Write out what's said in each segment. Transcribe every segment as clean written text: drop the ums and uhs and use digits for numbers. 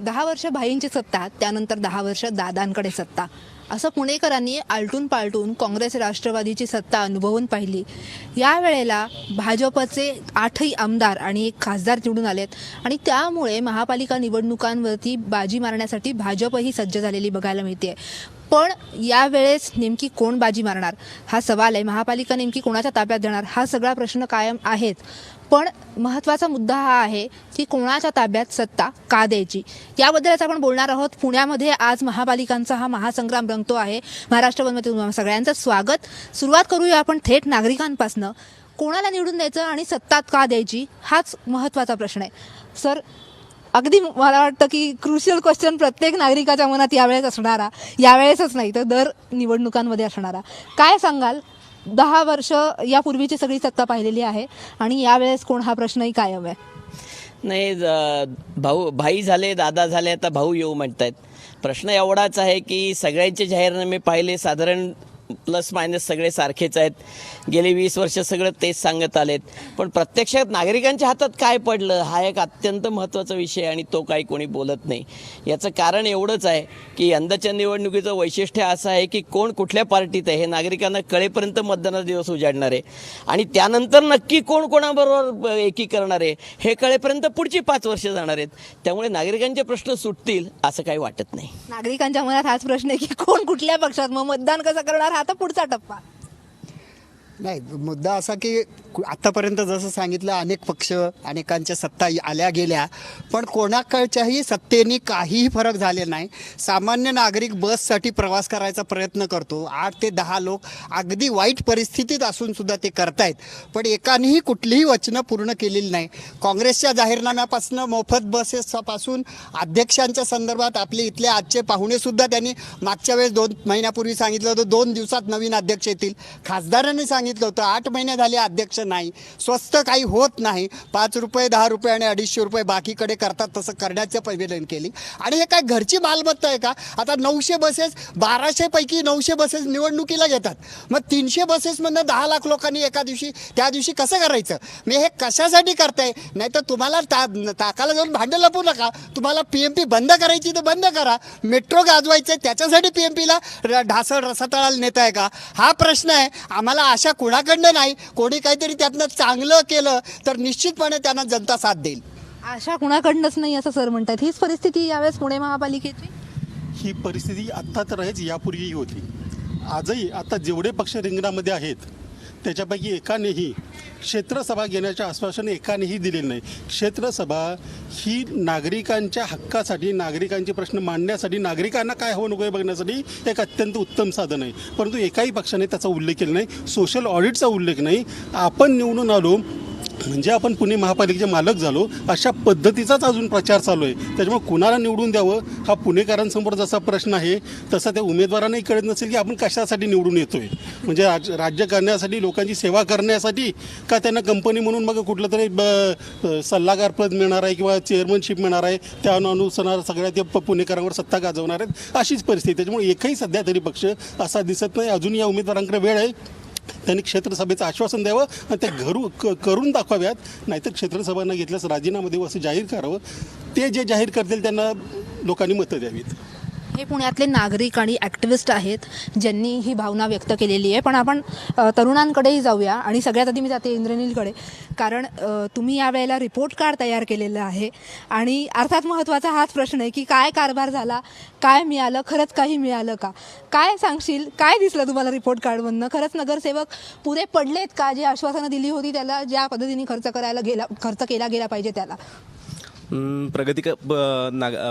10 वर्ष भाईंची सत्ता, त्यानंतर 10 वर्ष दादांकडे सत्ता, असं पुणेकरांनी आलटून पालटून काँग्रेस राष्ट्रवादीची सत्ता अनुभवून पाहिली. यावेळेला भाजपचे 8ही आमदार आणि 1 खासदार निवडून आलेत आणि त्यामुळे महापालिका निवडणुकांवरती बाजी मारण्यासाठी भाजपही सज्ज झालेली बघायला मिळते. पण यावेळेस नेमकी कोण बाजी मारणार हा सवाल आहे. महापालिका नेमकी कोणाच्या ताब्यात देणार हा सगळा प्रश्न कायम आहेच. पण महत्त्वाचा मुद्दा हा आहे की कोणाच्या ताब्यात सत्ता का द्यायची, याबद्दलच आपण बोलणार आहोत. पुण्यामध्ये आज महापालिकांचा हा महासंग्राम रंगतो आहे. महाराष्ट्र बनमध्ये तुम्हाला सगळ्यांचं स्वागत. सुरुवात करूया आपण थेट नागरिकांपासनं. कोणाला निवडून द्यायचं आणि सत्ता का द्यायची हाच महत्त्वाचा प्रश्न आहे. सर, अगदी मला वाटतं की क्रुशियल क्वेश्चन प्रत्येक नागरिकाच्या मनात यावेळेस असणारा, यावेळेसच नाही तर दर निवडणुकांमध्ये असणारा. काय सांगाल? 10 वर्ष यापूर्वीची सगळी सत्ता पाहिलेली आहे आणि यावेळेस कोण हा प्रश्नही कायम आहे. नाही, भाई झाले, दादा झाले, आता भाऊ येऊ म्हणतायत. प्रश्न एवढाच आहे की सगळ्यांचे जाहीरनामे पाहिले, साधारण प्लस मायनस सगळे सारखेच आहेत. गेली 20 वर्ष सगळं तेच सांगत आलेत. पण प्रत्यक्षात नागरिकांच्या हातात काय पडलं हा एक अत्यंत महत्त्वाचा विषय आणि तो काही कोणी बोलत नाही. याचं कारण एवढंच आहे की यंदाच्या निवडणुकीचं वैशिष्ट्य असं आहे की कोण कुठल्या पार्टीत आहे हे नागरिकांना कळेपर्यंत मतदानाचा दिवस उजाडणार आहे आणि त्यानंतर नक्की कोण कोणाबरोबर एकी करणार आहे हे कळेपर्यंत पुढची 5 वर्ष जाणार आहेत. त्यामुळे नागरिकांचे प्रश्न सुटतील असं काही वाटत नाही. नागरिकांच्या मनात हाच प्रश्न आहे की कोण कुठल्या पक्षात, मग मतदान कसं करणार हा तर पुढचा टप्पा. नाही, मुद्दा असा की आत्तापर्यंत जसं सांगितलं अनेक पक्ष अनेकांच्या सत्ता आल्या गेल्या, पण कोणाकडच्याही सत्तेने काहीही फरक झाले नाही. सामान्य नागरिक बससाठी प्रवास करायचा प्रयत्न करतो. 8 ते 10 लोक अगदी वाईट परिस्थितीत असून सुद्धा ते करतायत, पण एकानेही कुठलीही वचनं पूर्ण केलेली नाही. काँग्रेसच्या जाहीरनाम्यापासून मोफत बसेसपासून अध्यक्षांच्या संदर्भात आपले इथले आजचे पाहुणेसुद्धा त्यांनी मागच्या वेळेस 2 महिन्यापूर्वी सांगितलं होतं 2 दिवसात नवीन अध्यक्ष येतील. खासदारांनी सांगितलं होतं 8 महिने झाले अध्यक्ष नाही. स्वस्त काही होत नाही. 5 रुपये 10 रुपये आणि 250 रुपये बाकीकडे करतात तसं करण्याचं परिवर्तन केली. आणि हे काय घरची मालमत्ता आहे का? आता 900 बसेस 1200 पैकी 900 बसेस निवडणुकीला घेतात. मग 300 बसेसमधनं 10 लाख लोकांनी एका दिवशी त्या दिवशी कसं करायचं? मी हे कशासाठी करताय? नाही तर तुम्हाला ताकाला जाऊन भांडं लपू नका. तुम्हाला PMP बंद करायची तर बंद करा. मेट्रो गाजवायचं त्याच्यासाठी PMPला ढासळ रसातळाला नेत आहे का? हा प्रश्न आहे. आम्हाला आशा कोणाकडनं नाही. कोणी काहीतरी त्यातनं चांगलं केलं तर निश्चितपणे त्यांना जनता साथ देईल. आशा कुणाकडनंच नाही असं सर म्हणतात. हीच परिस्थिती यावेळेस पुणे महापालिकेची. ही परिस्थिती आत्ता तर आहेच, यापूर्वीही होती. आजही आता जेवढे पक्ष रिंगणामध्ये आहेत त्याच्यापैकी एकानेही क्षेत्रसभा घेण्याचे आश्वासन एकानेही दिलेलं नाही. क्षेत्रसभा ही नागरिकांच्या हक्कासाठी, नागरिकांचे प्रश्न मांडण्यासाठी, नागरिकांना काय हवं नको हे बघण्यासाठी एक अत्यंत उत्तम साधन आहे. परंतु एकाही पक्षाने त्याचा उल्लेख केला नाही. सोशल ऑडिटचा उल्लेख नाही. आपण निवडून आलो म्हणजे आपण पुणे महापालिकेचे मालक झालो अशा पद्धतीचाच अजून प्रचार चालू आहे. त्याच्यामुळे कुणाला निवडून द्यावं हा पुणेकरांसमोर जसा प्रश्न आहे तसा त्या उमेदवारांनाही कळत नसेल की आपण कशासाठी निवडून येतोय. म्हणजे राज्य करण्यासाठी, लोकांची सेवा करण्यासाठी, का त्यांना कंपनी म्हणून मग कुठलं तरी सल्लागार पद मिळणार आहे किंवा चेअरमनशिप मिळणार आहे त्या अनुसार सगळ्या ते पुणेकरांवर सत्ता गाजवणार आहेत अशीच परिस्थिती. त्याच्यामुळे एकही सध्या तरी पक्ष असा दिसत नाही. अजून या उमेदवारांकडे वेळ आहे. त्यांनी क्षेत्रसभेचं आश्वासन द्यावं आणि ते करून दाखवाव्यात. नाहीतर क्षेत्रसभा न घेतल्यास राजीनामा देऊ असं जाहीर करावं. ते जे जाहीर करतील त्यांना लोकांनी मतं द्यावीत. हे पुण्यातले नागरिक आणि ॲक्टिव्हिस्ट आहेत ज्यांनी ही भावना व्यक्त केलेली आहे. पण आपण तरुणांकडेही जाऊया आणि सगळ्यात आधी मी जाते इंद्रनीलकडे, कारण तुम्ही यावेळेला रिपोर्ट कार्ड तयार केलेलं आहे आणि अर्थात महत्त्वाचा हाच प्रश्न आहे की काय कारभार झाला, काय मिळालं, खरंच काही मिळालं का? काय सांगशील? काय दिसलं तुम्हाला रिपोर्ट कार्डमधनं? खरंच नगरसेवक पुरे पडलेत का? जी आश्वासनं दिली होती त्याला ज्या पद्धतीने खर्च केला गेला पाहिजे त्याला?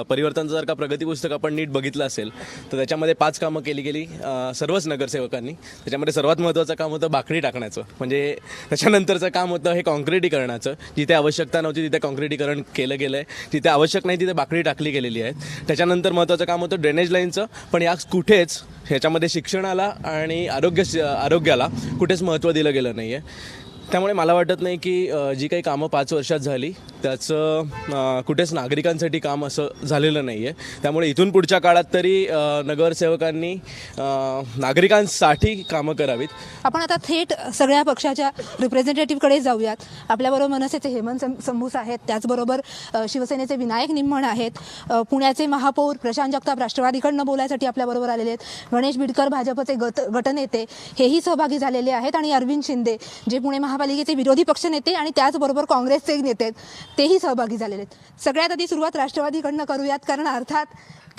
परिवर्तनचं जर का प्रगती पुस्तक आपण नीट बघितलं असेल तर त्याच्यामध्ये 5 कामं केली गेली सर्वच नगरसेवकांनी. त्याच्यामध्ये सर्वात महत्त्वाचं काम होतं बाकडी टाकण्याचं. म्हणजे त्याच्यानंतरचं काम होतं हे कॉन्क्रिटीकरणाचं. जिथे आवश्यकता नव्हती तिथे कॉन्क्रिटीकरण केलं गेलं आहे, जिथे आवश्यक नाही तिथे बाकडी टाकली गेलेली आहे. त्याच्यानंतर महत्त्वाचं काम होतं ड्रेनेज लाईनचं. पण या कुठेच ह्याच्यामध्ये शिक्षणाला आणि आरोग्याला कुठेच महत्त्व दिलं गेलं नाही आहे. त्यामुळे मला वाटत नाही की जी काही कामं 5 वर्षात झाली त्याचं कुठेच नागरिकांसाठी काम असं झालेलं नाही आहे. त्यामुळे इथून पुढच्या काळात तरी नगरसेवकांनी नागरिकांसाठी कामं करावीत. आपण आता थेट सगळ्या पक्षाच्या रिप्रेझेंटेटिव्हकडे जाऊयात. आपल्याबरोबर मनसेचे हेमंत संभूस आहेत, त्याचबरोबर शिवसेनेचे विनायक निम्मण आहेत, पुण्याचे महापौर प्रशांत जगताप राष्ट्रवादीकडनं बोलायसाठी आपल्याबरोबर आलेले आहेत, गणेश बिडकर भाजपचे गटनेते हेही सहभागी झालेले आहेत, आणि अरविंद शिंदे जे पुणे महापालिकेचे विरोधी पक्षनेते आणि त्याचबरोबर काँग्रेसचे नेते आहेत तेही सहभागी झालेले आहेत. सगळ्यात आधी सुरुवात राष्ट्रवादीकडनं करूयात, कारण अर्थात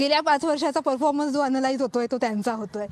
गेल्या 5 वर्षाचा परफॉर्मन्स जो अनलाईज होतोय तो त्यांचा होतोय.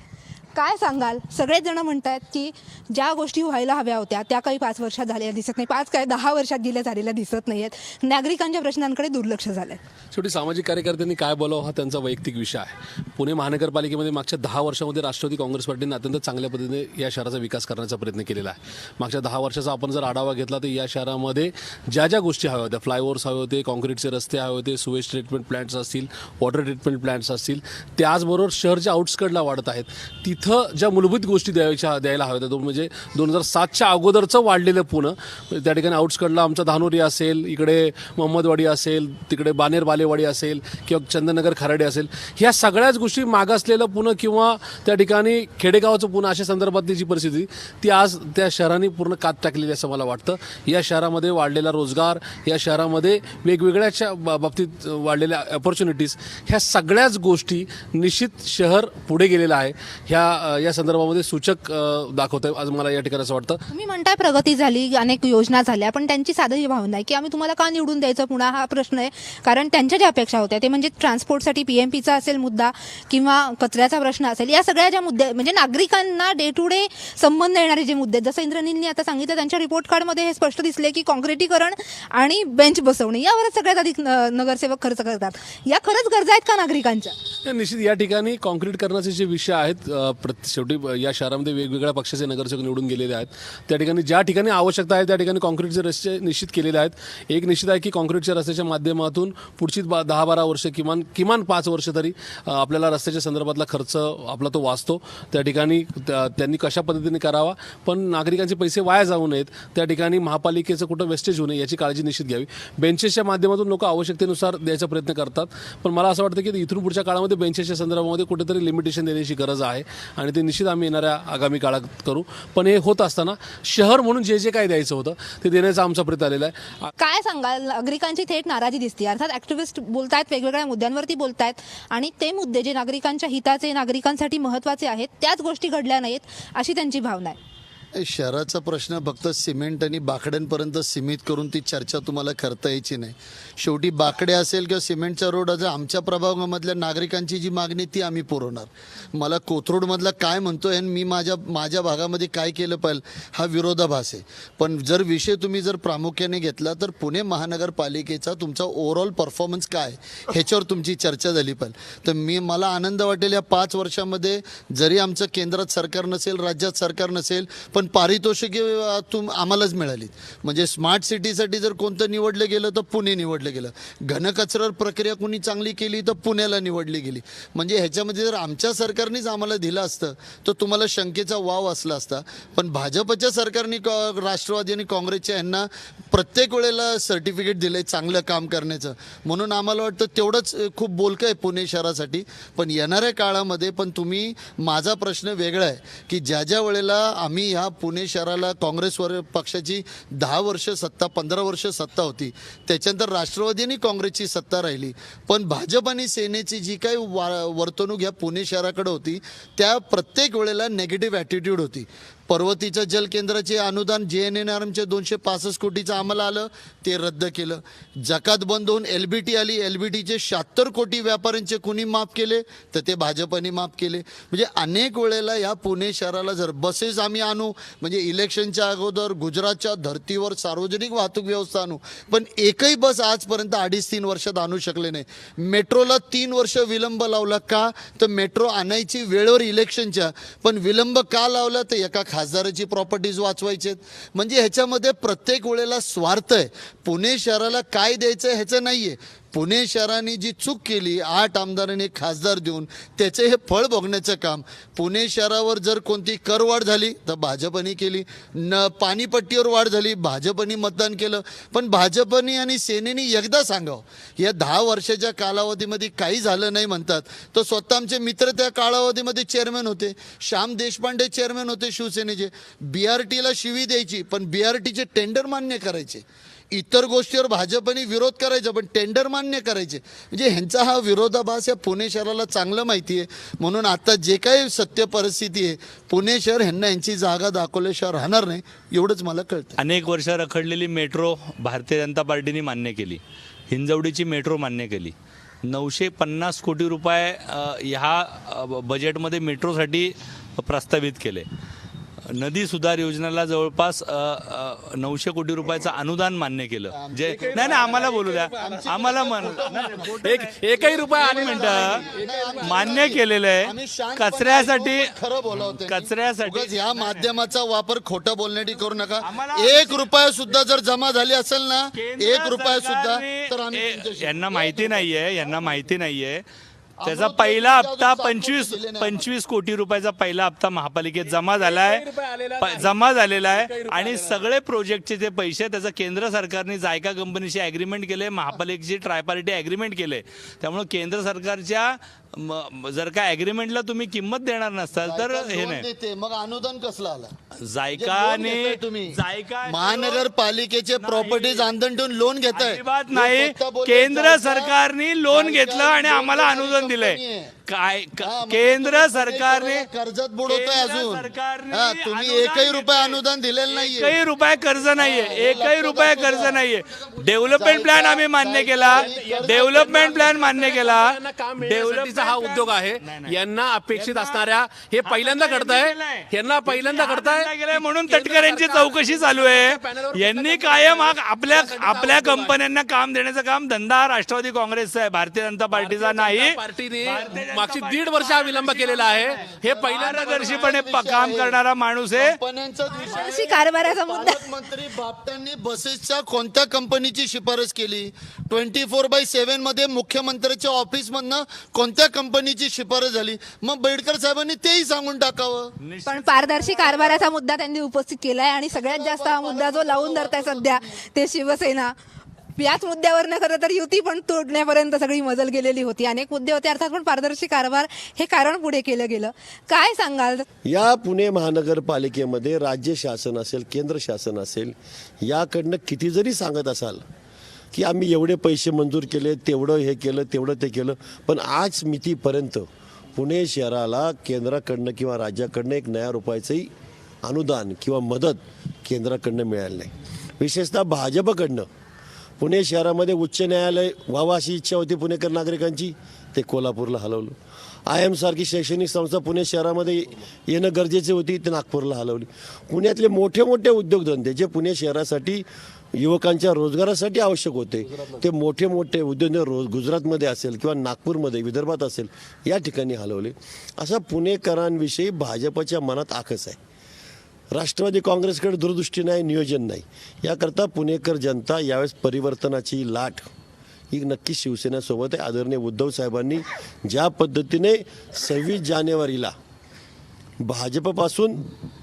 काय सांगाल? सगळेच जण म्हणतात की ज्या गोष्टी व्हायला हव्या होत्या त्या काही 5 वर्षात झालेल्या दिसत नाही, 5 काय 10 वर्षात गेल्या झालेल्या दिसत नाही आहेत. नागरिकांच्या प्रश्नांकडे दुर्लक्ष झालंय. शेवटी सामाजिक कार्यकर्त्यांनी काय बोलावं हा त्यांचा वैयक्तिक विषय आहे. पुणे महानगरपालिकेमध्ये मागच्या 10 वर्षामध्ये राष्ट्रवादी काँग्रेस पार्टीने अत्यंत चांगल्या पद्धतीने या शहराचा विकास करण्याचा प्रयत्न केलेला आहे. मागच्या 10 वर्षाचा आपण जर आढावा घेतला तर या शहरामध्ये ज्या ज्या गोष्टी हव्या होत्या, फ्लायओव्हर्स हवे होते, कॉन्क्रीटचे रस्ते हवे होते, सुवेज ट्रीटमेंट प्लांट्स असतील, वॉटर ट्रीटमेंट प्लांट्स असतील, त्याचबरोबर शहरच्या आउटस्कटला वाढत आहेत. तिथं ज्या मूलभूत गोष्टी द्यायला हव्या होत्या, म्हणजे 2007च्या अगोदरचं वाढलेलं पुणे, त्या ठिकाणी आउटस्कटला आमचा धानोरी असेल, इकडे मोहम्मदवाडी असेल, तिकडे बानेर बालेवाडी असेल किंवा चंदननगर खराडे असेल, ह्या सगळ्याच गोष्टी मागासलेलं पुणे किंवा त्या ठिकाणी खेडेगावाचं पुणे अशा संदर्भातली जी परिस्थिती ती आज त्या शहरांनी पूर्ण कात टाकलेली असं मला वाटतं. या शहरामध्ये वाढलेला रोजगार, या शहरामध्ये वेगवेगळ्याच्या बाबतीत वाढलेल्या ऑपॉर्च्युनिटीज, ह्या सगळ्याच गोष्टी निश्चित शहर पुढे गेलेलं आहे या संदर्भामध्ये सूचक दाखवत आहे आज मला या ठिकाणी असं वाटतं. तुम्ही म्हणताय प्रगती झाली, अनेक योजना झाल्या, पण त्यांची साधी भावना आहे की आम्ही तुम्हाला का निवडून द्यायचं पुन्हा हा प्रश्न आहे. कारण त्यांच्या ज्या अपेक्षा होत्या ते म्हणजे ट्रान्सपोर्टसाठी PMPचा असेल मुद्दा किंवा कचऱ्याचा प्रश्न असेल, या सगळ्या ज्या मुद्दे म्हणजे नागरिकांना डे टू डे संबंध येणारे जे मुद्दे, जसं इंद्रनीलनी आता सांगितलं त्यांच्या रिपोर्ट कार्डमध्ये हे स्पष्ट दिसले की काँक्रिटीकरण आणि बेंच बसवणे यावरच सगळ्यात अधिक नगरसेवक खर्च करतात. या खरंच गरजा आहेत का नागरिकांच्या? निश्चित या ठिकाणी कॉन्क्रीट करण्याचे जे विषय आहेत, शेवटी या शहरामध्ये वेगवेगळ्या पक्षाचे नगरसेवक निवडून गेलेले आहेत. त्या ठिकाणी ज्या ठिकाणी आवश्यकता आहे त्या ठिकाणी कॉन्क्रीटचे रस्ते निश्चित केलेले आहेत. एक निश्चित आहे की कॉन्क्रीटच्या रस्त्याच्या माध्यमातून पुढची 10-12 वर्ष किमान 5 वर्ष तरी आपल्याला रस्त्याच्या संदर्भातला खर्च आपला तो वाचतो. त्या ठिकाणी त्यांनी कशा पद्धतीने करावा, पण नागरिकांचे पैसे वाया जाऊ नयेत, त्या ठिकाणी महापालिकेचं कुठं वेस्टेज होऊ नये याची काळजी निश्चित घ्यावी. बेंचेसच्या माध्यमातून लोक आवश्यकतेनुसार द्यायचा प्रयत्न करतात, पण मला असं वाटतं की इथून पुढच्या काळामध्ये बेंचेसच्या संदर्भामध्ये कुठेतरी लिमिटेशन देण्याची गरज आहे आणि ते निश्चित आम्ही येणाऱ्या आगामी काळात करू. पण हे होत असताना शहर म्हणून जे काय द्यायचं होतं ते देण्याचा आमचा प्रयत्न आलेला आहे. काय सांगाल? नागरिकांची थेट नाराजी दिसते. अर्थात ॲक्टिव्हिस्ट बोलतायत, वेगवेगळ्या मुद्द्यांवरती बोलतायत आणि ते मुद्दे जे नागरिकांच्या हिताचे, नागरिकांसाठी महत्त्वाचे आहेत त्याच गोष्टी घडल्या नाहीत अशी त्यांची भावना आहे. शहराचा प्रश्न फक्त सिमेंट आणि बाकड्यांपर्यंत सीमित करून ती चर्चा तुम्हाला करता यायची नाही. शेवटी बाकडे असेल किंवा सिमेंटचा रोड असेल, आमच्या प्रभागामधल्या नागरिकांची जी मागणी ती आम्ही पुरवणार. मला कोथरूडमधला काय म्हणतोय आणि मी माझ्या भागामध्ये काय केलं पाहिजे हा विरोधाभास आहे. पण जर विषय तुम्ही जर प्रामुख्याने घेतला तर पुणे महानगरपालिकेचा तुमचा ओव्हरऑल परफॉर्मन्स काय ह्याच्यावर तुमची चर्चा झाली पाहिजे. तर मला आनंद वाटेल या 5 वर्षामध्ये जरी आमचं केंद्रात सरकार नसेल, राज्यात सरकार नसेल, पण पारितोषिके आम्हालाच मिळाली. म्हणजे स्मार्ट सिटीसाठी जर कोणतं निवडलं गेलं तर पुणे निवडलं गेलं, घनकचरा प्रक्रिया कोणी चांगली केली तर पुण्याला निवडली गेली. म्हणजे ह्याच्यामध्ये जर आमच्या सरकारनेच आम्हाला दिलं असतं तर तुम्हाला शंकेचा वाव असला असता. पण भाजपच्या सरकारने राष्ट्रवादी आणि काँग्रेसच्या यांना प्रत्येक वेळेला सर्टिफिकेट दिलं आहे चांगलं काम करण्याचं, म्हणून आम्हाला वाटतं तेवढंच खूप बोलकं आहे पुणे शहरासाठी. पण येणाऱ्या काळामध्ये पण तुम्ही, माझा प्रश्न वेगळा आहे की ज्या वेळेला आम्ही ह्या पुणे शहराला काँग्रेसवर पक्षाची 10 वर्ष सत्ता, 15 वर्ष सत्ता होती, त्याच्यानंतर राष्ट्रवादी आणि काँग्रेसची सत्ता राहिली, पण भाजप आणि सेनेची जी काही वर्तणूक ह्या पुणे शहराकडे होती त्या प्रत्येक वेळेला नेगेटिव्ह ॲटिट्यूड होती. पर्वतीच्या जलकेंद्राचे अनुदान JNNRMचे 265 कोटीचं आम्हाला आलं, ते रद्द केलं. जकात बंद होऊन LBT आली, LBTचे 76 कोटी व्यापाऱ्यांचे कुणी माफ केले तर ते भाजपने माफ केले. म्हणजे अनेक वेळेला या पुणे शहराला जर बसेस आम्ही आणू, म्हणजे इलेक्शनच्या अगोदर गुजरातच्या धर्तीवर सार्वजनिक वाहतूक व्यवस्था आणू, पण एकही बस आजपर्यंत 2.5-3 वर्षात आणू शकले नाही. मेट्रोला 3 वर्ष विलंब लावला का, तर मेट्रो आणायची वेळेवर इलेक्शनच्या, पण विलंब का लावला तर एका खासदाराची प्रॉपर्टीज वाचवायचेत. म्हणजे ह्याच्यामध्ये प्रत्येक वेळेला स्वार्थ आहे. पुणे शहराला काय द्यायचं ह्याचं नाही आहे. पुणे शहराने जी चूक केली 8 आमदारांनी खासदार देऊन त्याचे हे फळ भोगण्याचं काम. पुणे शहरावर जर कोणती करवाढ झाली तर भाजपने केली, पाणीपट्टीवर वाढ झाली भाजपने मतदान केलं. पण भाजपने आणि सेनेने एकदा सांगावं, या 10 वर्षाच्या कालावधीमध्ये काही झालं नाही म्हणतात. तर स्वतः आमचे मित्र त्या कालावधीमध्ये चेअरमॅन होते, श्याम देशपांडे चेअरमॅन होते शिवसेनेचे. BRTला शिवी द्यायची पण BRTचे टेंडर मान्य करायचे. इतर गोष्टीवर भाजपने विरोध करायचा पण टेंडर मान्य करायचे. म्हणजे ह्यांचा हा विरोधाभास या पुणे शहराला चांगलं माहिती आहे. म्हणून आता जे काही सत्य परिस्थिती आहे, पुणे शहर ह्यांना यांची जागा दाखवल्याशिवाय राहणार नाही एवढंच मला कळतं. अनेक वर्ष रखडलेली मेट्रो भारतीय जनता पार्टीने मान्य केली. हिंजवडीची मेट्रो मान्य केली. 950 कोटी रुपये ह्या बजेटमध्ये मेट्रोसाठी प्रस्तावित केले. नदी सुधार योजनेला जवळपास 900 कोटी रुपयाचं अनुदान मान्य केलं. जे नाही आम्हाला बोलू द्या, आम्हाला एकही रुपया आणि मिनिटं मान्य केलेलं आहे कचऱ्यासाठी. खरं बोलावं कचऱ्यासाठी या माध्यमाचा वापर खोटं बोलण्यासाठी करू नका. 1 रुपया सुद्धा जर जमा झाली असेल ना, 1 रुपया सुद्धा तर आम्ही यांना माहिती नाहीये त्याचा पहिला हप्ता 25 कोटी रुपयाचा पहिला हप्ता महापालिकेत जमा झालेला आहे आणि सगळे प्रोजेक्टचे जे पैसे त्याचा केंद्र सरकारने जायका कंपनीशी ॲग्रीमेंट केले, महापालिकेची ट्रायपार्टी ॲग्रीमेंट केले. त्यामुळे केंद्र सरकारच्या जर का ॲग्रीमेंटला तुम्ही किंमत देणार नसताल तर हे नाही. मग अनुदान कसलं आलं? जायकाने महानगरपालिकेचे प्रॉपर्टीज अंधन ठेवून लोन घेताय? अजिबात नाही. केंद्र सरकारने लोन घेतलं आणि आम्हाला अनुदान दिलंय. काय केंद्र सरकारने कर्जात बुडवतोय अजून. तुम्ही एकही रुपया अनुदान दिलेलं नाहीये. एकही रुपया कर्ज नाहीये. डेव्हलपमेंट प्लॅन आम्ही मान्य केला. डेव्हलपमेंटचा हा उद्योग आहे. यांना अपेक्षित असणाऱ्या हे पहिल्यांदा घडतंय म्हणून तटकऱ्यांची चौकशी चालू आहे. यांनी कायम आपल्या कंपन्यांना काम देण्याचं काम धंदा हा राष्ट्रवादी काँग्रेसचा आहे, भारतीय जनता पार्टीचा नाही. पार्टीने मागची 1.5 वर्ष हा विलंब केलेला आहे. हे पारदर्शीपणे काम करणारा माणूस आहे. पारदर्शी कारभाराचा मुद्दा. मंत्री बापटांनी बसेसच्या कोणत्या कंपनीची शिफारस केली? 24/7 मध्ये मुख्यमंत्र्याच्या ऑफिस मधनं कोणत्या कंपनीची शिफारस झाली? मग बेडकर साहेबांनी तेही सांगून टाकावं. पण पारदर्शी कारभाराचा मुद्दा त्यांनी उपस्थित केलाय आणि सगळ्यात जास्त हा मुद्दा जो लावून धरताय सध्या ते शिवसेना. याच मुद्द्यावर खरं तर युती पण तोडण्यापर्यंत सगळी मजल गेलेली होती. अनेक मुद्दे होते अर्थात, पण पारदर्शी कारभार हे कारण पुढे केलं गेलं. काय सांगाल? या पुणे महानगरपालिकेमध्ये राज्य शासन असेल, केंद्र शासन असेल, याकडनं किती जरी सांगत असाल की आम्ही एवढे पैसे मंजूर केले, तेवढं हे केलं, तेवढं ते केलं, पण आज मितीपर्यंत पुणे शहराला केंद्राकडनं किंवा राज्याकडनं 1 नया रुपयाचंही अनुदान किंवा मदत केंद्राकडनं मिळालं नाही. विशेषतः भाजपकडनं पुणे शहरामध्ये उच्च न्यायालय व्हावं अशी इच्छा होती पुणेकर नागरिकांची, ते कोल्हापूरला हलवलं. IIM सारखी शैक्षणिक संस्था पुणे शहरामध्ये येणं गरजेचे होती, ते नागपूरला हलवली. पुण्यातले मोठे मोठे उद्योगधंदे जे पुणे शहरासाठी युवकांच्या रोजगारासाठी आवश्यक होते, ते मोठे मोठे उद्योगधंदे गुजरातमध्ये असेल किंवा नागपूरमध्ये विदर्भात असेल या ठिकाणी हलवले. असा पुणेकरांविषयी भाजपच्या मनात आकस आहे. राष्ट्रवादी काँग्रेसकडे दूरदृष्टी नाही, नियोजन नाही. याकरता पुणेकर जनता यावेळेस परिवर्तनाची लाट ही नक्की शिवसेनेसोबत आहे. आदरणीय उद्धव साहेबांनी ज्या पद्धतीने 26 जानेवारीला भाजपपासून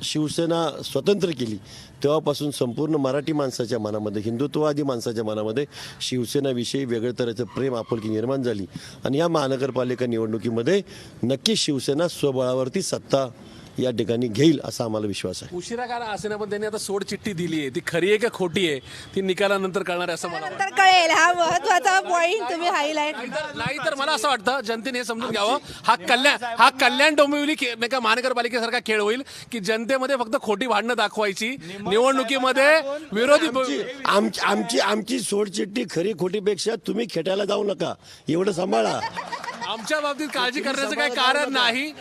शिवसेना स्वतंत्र केली, तेव्हापासून संपूर्ण मराठी माणसाच्या मनामध्ये, हिंदुत्ववादी माणसाच्या मनामध्ये शिवसेनाविषयी वेगळ्या तऱ्हेचं प्रेम, आपुलकी निर्माण झाली. आणि या महानगरपालिका निवडणुकीमध्ये नक्की शिवसेना स्वबळावरती सत्ता या ठिकाणी घेईल असा आम्हाला विश्वास आहे. उशिरा का असेना पण त्यांनी आता सोड चिठ्ठी दिली आहे, ती खरी आहे का खोटी आहे ती निकालानंतर कळणार आहे असं मला वाटतं. नंतर कळेल. हा महत्वाचा पॉइंट तुम्ही हायलाइट. नाही तर मला असं वाटतं जनतेने हे समजून घ्यावं, हा कल्याण डोंबिवली नाही का महानगरपालिकेसारखा खेळ होईल की जनतेमध्ये फक्त खोटी भांडणं दाखवायची, निवडणुकीमध्ये विरोधी आमची सोडचिठ्ठी खरी खोटीपेक्षा तुम्ही खेटायला जाऊ नका, एवढं सांभाळा. आमच्या बाबतीत काळजी करण्याचं काही कारण नाही.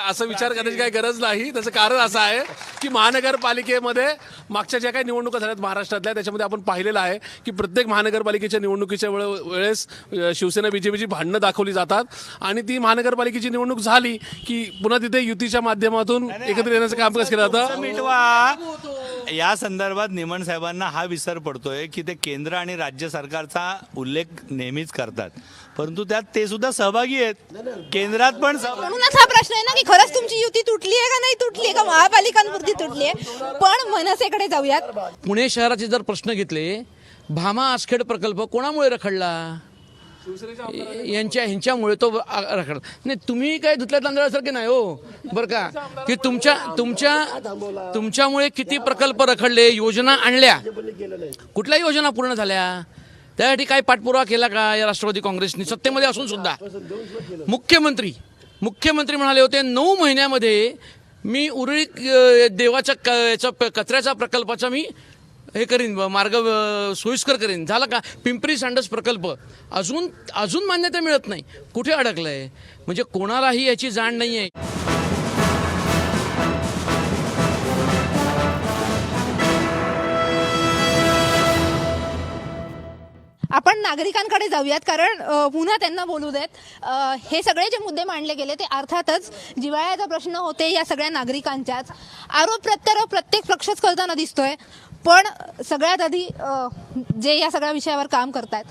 असं विचार करण्याची काही गरज नाही. त्याचं कारण असं आहे की महानगरपालिकेमध्ये मागच्या ज्या काही निवडणुका झाल्यात महाराष्ट्रातल्या, त्याच्यामध्ये आपण पाहिलेलं आहे की प्रत्येक महानगरपालिकेच्या निवडणुकीच्या वेळेस शिवसेना बीजेपीची भांडणं दाखवली जातात आणि ती महानगरपालिकेची निवडणूक झाली की पुन्हा तिथे युतीच्या माध्यमातून एकत्र येण्याचं कामकाज केलं जातं. या संदर्भात निमण साहेबांना हा विसर पडतोय की ते केंद्र आणि राज्य सरकारचा उल्लेख नेहमीच करतात, परंतु त्यात ते सुद्धा सहभागी आहेत. केंद्रात पण म्हणूनच हा प्रश्न आहे ना की खरंच तुमची युती तुटली आहे का नाही तुटली आहे का, महापालिकांपुरती तुटली आहे. पण मनसेकडे जाऊयात. पुणे शहराचे जर प्रश्न घेतले, भामा आसखेड प्रकल्प कोणामुळे रखडला? ह्यांच्यामुळे तो रखडला. नाही, तुम्ही काय धुतल्या तांदळासारखे नाही हो बरं का, की तुमच्यामुळे किती प्रकल्प रखडले, योजना आणल्या, कुठल्या योजना पूर्ण झाल्या, त्यासाठी काय पाठपुरावा केला का या राष्ट्रवादी काँग्रेसने सत्तेमध्ये असून सुद्धा? मुख्यमंत्री म्हणाले होते 9 महिन्यामध्ये मी उरळी देवाच्या कचऱ्याच्या प्रकल्पाचा मी हे करीन, मार्ग सोयीस्कर करीन. झालं का? पिंपरी सांडस प्रकल्प अजून मान्यता मिळत नाही. कुठे अडकलंय? म्हणजे कोणालाही याची जाण नाही आहे. आपण नागरिकांकडे जाऊयात, कारण पुन्हा त्यांना बोलू देत. हे सगळे जे मुद्दे मांडले गेले ते अर्थातच जिव्हाळ्याचा प्रश्न होते या सगळ्या नागरिकांच्याच. आरोप प्रत्यारोप प्रत्येक पक्षच करताना दिसतोय, पण सगळ्यात आधी जे या सगळ्या विषयावर काम करतात,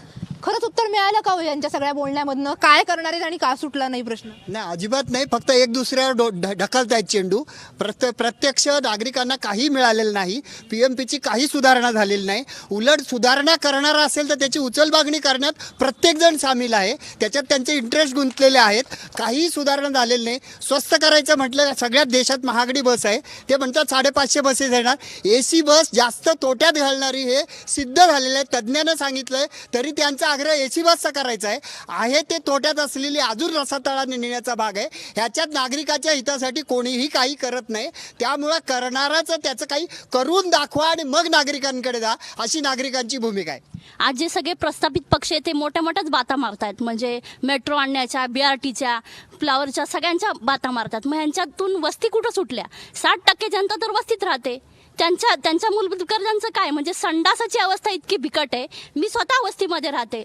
खरंच उत्तर मिळालं का हो यांच्या सगळ्या बोलण्यामधनं? काय करणार आहेत आणि का सुटला नाही प्रश्न? नाही, अजिबात नाही. फक्त एक दुसऱ्यावर ढकलतायत चेंडू. प्रत्यक्ष नागरिकांना काही मिळालेलं नाही. PMPची काही सुधारणा झालेली नाही. उलट सुधारणा करणारा असेल तर त्याची उचलबागणी करण्यात प्रत्येकजण सामील आहे. त्याच्यात त्यांचे इंटरेस्ट गुंतलेले आहेत. काही सुधारणा झालेली नाही. स्वस्त करायचं म्हटलं, सगळ्यात देशात महागडी बस आहे. ते म्हणतात 550 बसेस येणार. AC बस जास्त तोट्यात घालणारी हे सिद्ध झालेलं आहे. तज्ज्ञानं सांगितलंय, तरी त्यांचा आग्रह AC बसचा करायचा आहे ते तोट्यात असलेली अजून रसातळाने नेण्याचा भाग आहे. ह्याच्यात नागरिकाच्या हितासाठी कोणीही काही करत नाही. त्यामुळं करणाराच त्याचं काही करून दाखवा आणि मग नागरिकांकडे जा, अशी नागरिकांची भूमिका आहे. आज जे सगळे प्रस्थापित पक्ष आहेत ते मोठ्या मोठ्याच बाता मारतायत, म्हणजे मेट्रो आणण्याच्या, BRTच्या, फ्लावरच्या, सगळ्यांच्या बाता मारतात. मग ह्यांच्यातून वस्ती कुठं सुटल्या? 60% जनता तर वस्तीत राहते. त्यांच्या मूलभूत गरजांचं काय? म्हणजे संडासाची अवस्था इतकी बिकट आहे. मी स्वतः वस्तीमध्ये राहते.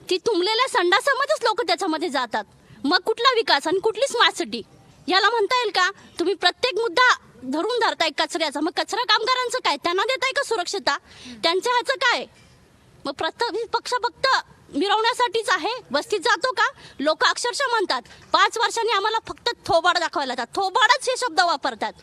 ती तुंबलेल्या संडासामध्येच लोक त्याच्यामध्ये जातात. मग कुठला विकास आणि कुठली स्मार्ट सिटी याला म्हणता येईल का? तुम्ही प्रत्येक मुद्दा धरून धरताय कचऱ्याचा. मग कचरा कामगारांचं काय? त्यांना देताय का सुरक्षितता? त्यांच्या ह्याचं काय? मग प्रत्येक पक्ष फक्त मिरवण्यासाठीच आहे. वस्तीत जातो का? लोक अक्षरशः म्हणतात 5 वर्षांनी आम्हाला फक्त थोबाड दाखवायला जातात. थोबाडच हे शब्द वापरतात.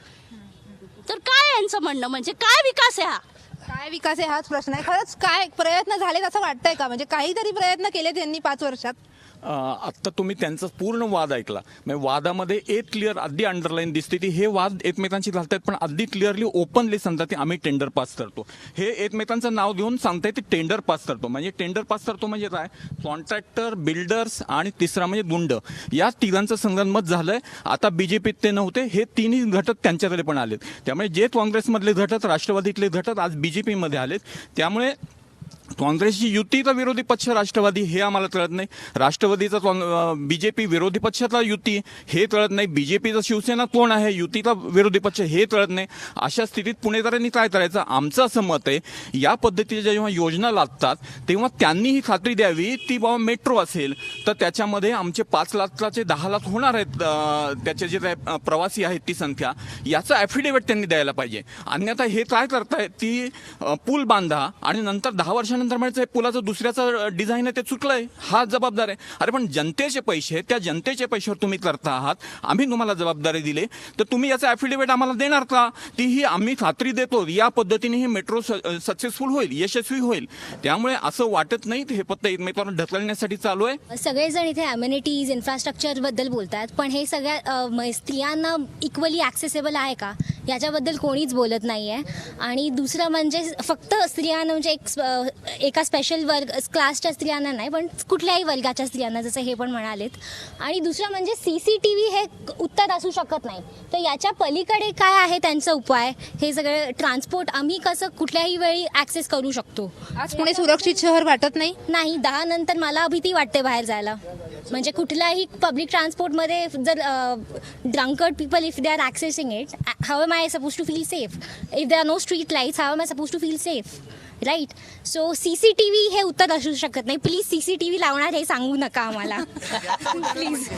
तर काय यांचं म्हणणं? म्हणजे काय विकास आहे हा? काय विकास आहे हाच प्रश्न आहे. खरंच काय प्रयत्न झालेत असं वाटतंय का? म्हणजे काहीतरी प्रयत्न केले त्यांनी 5 वर्षात? आत्ता तुम्ही त्यांचा पूर्ण वाद ऐकला. म्हणजे वादामध्ये एक क्लिअर अगदी अंडरलाईन दिसते ती हे वाद एकमेकांशी घालतात, पण अगदी क्लिअरली ओपनली सांगतात की आम्ही टेंडर पास करतो. हे एकमेकांचं नाव घेऊन सांगताय ते टेंडर पास करतो. म्हणजे टेंडर पास करतो म्हणजे काय? कॉन्ट्रॅक्टर, बिल्डर्स आणि तिसरा म्हणजे गुंड, या तिघांचं संगनमत झालंय. आता BJPत ते नव्हते, हे तिन्ही घटक त्यांच्याकडे पण आलेत. त्यामुळे जे काँग्रेसमधले घटक, राष्ट्रवादीतले घटक आज BJPमध्ये आलेत. त्यामुळे काँग्रेसची युतीचा विरोधी पक्ष राष्ट्रवादी हे आम्हाला कळत नाही. राष्ट्रवादीचा BJP विरोधी पक्षाचा युती हे कळत नाही. BJPचा शिवसेना कोण आहे, युतीचा विरोधी पक्ष हे कळत नाही. अशा स्थितीत पुणेकरांनी काय करायचं? आमचं असं मत आहे, या पद्धतीच्या जेव्हा योजना लागतात तेव्हा त्यांनी ही खात्री द्यावी ती बाबा मेट्रो असेल तर त्याच्यामध्ये आमचे 5 लाखाचे 10 लाख होणार आहेत, त्याचे जे प्रवासी आहेत ती संख्या, याचं ॲफिडेविट त्यांनी द्यायला पाहिजे. अन्यथा हे काय करतायत, ती पूल बांधा आणि नंतर 10 वर्षांनंतर म्हणायचं पुलाचं दुसऱ्याचं डिझाईन आहे ते चुकलंय, हा जबाबदार आहे. अरे पण जनतेचे पैसे, त्या जनतेच्या पैशावर तुम्ही करता आहात, आम्ही तुम्हाला जबाबदारी दिली तर तुम्ही याचं ॲफिडेविट आम्हाला देणार का? तीही आम्ही खात्री देतो या पद्धतीने ही मेट्रो सक्सेसफुल होईल, यशस्वी होईल. त्यामुळे असं वाटत नाही हे फक्त एकमेकांवर ढकलण्यासाठी चालू आहे. सगळेजण इथे अम्युनिटीज, इन्फ्रास्ट्रक्चर बद्दल बोलतात, पण हे सगळ्या स्त्रियांना इक्वली ॲक्सेसेबल आहे का याच्याबद्दल कोणीच बोलत नाही आहे. आणि दुसरं म्हणजे फक्त स्त्रियांना, म्हणजे एका स्पेशल वर्ग क्लासच्या स्त्रियांना नाही, पण कुठल्याही वर्गाच्या स्त्रियांना, जसं हे पण म्हणालेत. आणि दुसरं म्हणजे CCTV हे उत्तर असू शकत नाही. तर याच्या पलीकडे काय आहे त्यांचा उपाय? हे सगळं ट्रान्सपोर्ट आम्ही कसं कुठल्याही वेळी ॲक्सेस करू शकतो? आज पुणे सुरक्षित शहर वाटत नाही. 10 नंतर मला भीती वाटते बाहेर जायला. म्हणजे कुठल्याही पब्लिक ट्रान्सपोर्टमध्ये जर drunkard people, if they are accessing it, how am I suppose to feel safe? If there are no street lights, how am I suppose to feel safe? Right. So CCTV हे उत्तर असू शकत नाही. Please CCTV लावणार हे सांगू नका आम्हाला. प्लीज.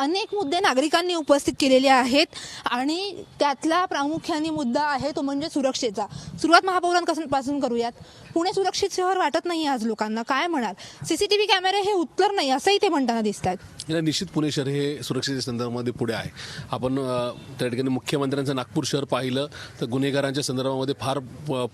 अनेक मुद्दे नागरिकांनी उपस्थित केलेले आहेत आणि त्यातला प्रामुख्याने मुद्दा आहे तो म्हणजे सुरक्षेचा. सुरुवात महापौरांपासून करूयात. पुणे सुरक्षित शहर वाटत नाही आज लोकांना, काय म्हणाल? CCTV कॅमेरे हे उत्तर नाही असंही ते म्हणताना दिसतात. निश्चित पुणे शहर हे सुरक्षेच्या संदर्भामध्ये पुढे आहे. आपण त्या ठिकाणी मुख्यमंत्र्यांचं नागपूर शहर पाहिलं तर गुन्हेगारांच्या संदर्भामध्ये फार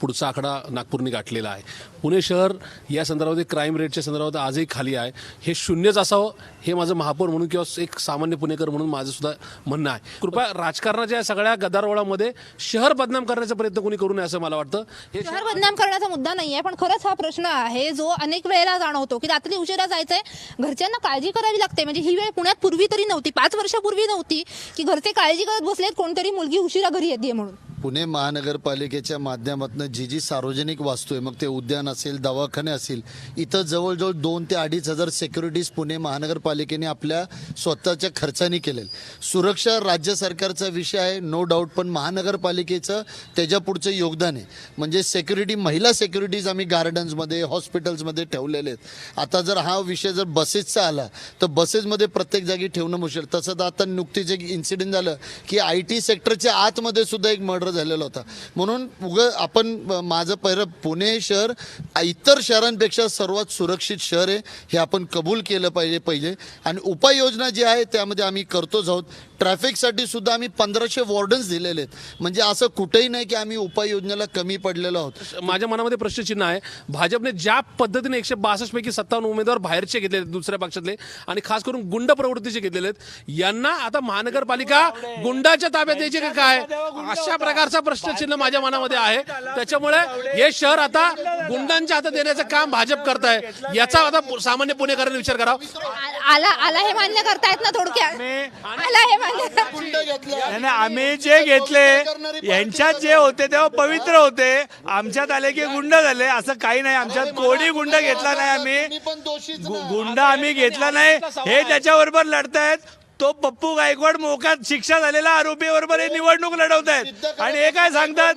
पुढचा आकडा नागपूरने गाठलेला आहे. पुणे शहर या संदर्भामध्ये क्राईम रेटच्या संदर्भात आजही खाली आहे. हे शून्यच असावं हे माझं महापौर म्हणून किंवा एक सामान्य पुणेकर म्हणून माझं सुद्धा म्हणणं आहे. कृपया राजकारणाच्या सगळ्या गदारोळामध्ये शहर बदनाम करण्याचा प्रयत्न कोणी करू नये असं मला वाटतं. हे शहर बदनाम करण्याचा मुद्दा नाही आहे, पण खरंच हा प्रश्न आहे जो अनेक वेळेला जाणवतो की रात्री उशिरा जायचंय, घरच्यांना काळजी करावी लागते. म्हणजे ही वेळ पुण्यात पूर्वी तरी नव्हती, 5 वर्षापूर्वी नव्हती की घरचे काळजी करत बसलेत कोणतरी मुलगी उशिरा घरी येते म्हणून. पुणे महानगरपालिकेच्या माध्यमातून जी सार्वजनिक वास्तू आहे, मग ते उद्यान असेल, दवाखाने असेल, इथं जवळजवळ 2,000 ते 2,500 सेक्युरिटीज पुणे महानगरपालिकेने आपल्या स्वतःच्या खर्चाने केलेले. सुरक्षा राज्य सरकारचा विषय आहे नो डाऊट, पण महानगरपालिकेचं त्याच्या पुढचं योगदान आहे. म्हणजे सेक्युरिटी, महिला सेक्युरिटीज आम्ही गार्डन्समध्ये, हॉस्पिटल्समध्ये ठेवलेले आहेत. आता जर हा विषय जर बसेसचा आला तर बसेसमध्ये प्रत्येक जागी ठेवणं मुश्किल. तसं तर आता नुकतीच एक इन्सिडेंट झालं की IT सेक्टरच्या आतमध्ये सुद्धा एक मर्डर झालेला होता. म्हणून आपण माझं पहिलं पुणे शहर इतर शहरांपेक्षा सर्वात सुरक्षित शहर आहे हे आपण कबूल केलं पाहिजे पहिले. आणि उपाययोजना जी आहे त्यामध्ये आम्ही करतोच आहोत. ट्रॅफिकसाठी सुद्धा आम्ही 1500 वॉर्डन्स दिलेले आहेत. म्हणजे असं कुठेही नाही की आम्ही उपाययोजनेला कमी पडलेलो आहोत. माझ्या मनामध्ये प्रश्नचिन्ह आहे. भाजपने ज्या पद्धतीने 162 पैकी 57 उमेदवार बाहेरचे घेतले दुसऱ्या पक्षातले आणि खास करून गुंड प्रवृत्तीचे घेतलेले आहेत, यांना आता महानगरपालिका गुंडाच्या ताब्यात द्यायची का काय, अशा प्रकारचा प्रश्नचिन्ह माझ्या मनामध्ये आहे. त्याच्यामुळे हे शहर आता गुंडांच्या हातात देण्याचं काम भाजप करत आहे. याचा आता सामान्य पुणेकरांनी विचार करावा. आला हे मान्य करतायत ना थोडक्यात? आला हे आणि आम्ही जे घेतले यांच्यात जे होते तेव्हा पवित्र होते, आमच्यात आले की गुंड झाले. असं काही नाही, आमच्यात कोणी गुंड घेतला नाही. आम्ही गुंड आम्ही घेतला नाही. हे त्याच्याबरोबर लढतायत. तो पप्पू गायकवाड मोकात शिक्षा झालेला आरोपी बरोबर हे निवडणूक लढवत आहेत. आणि हे काय सांगतात,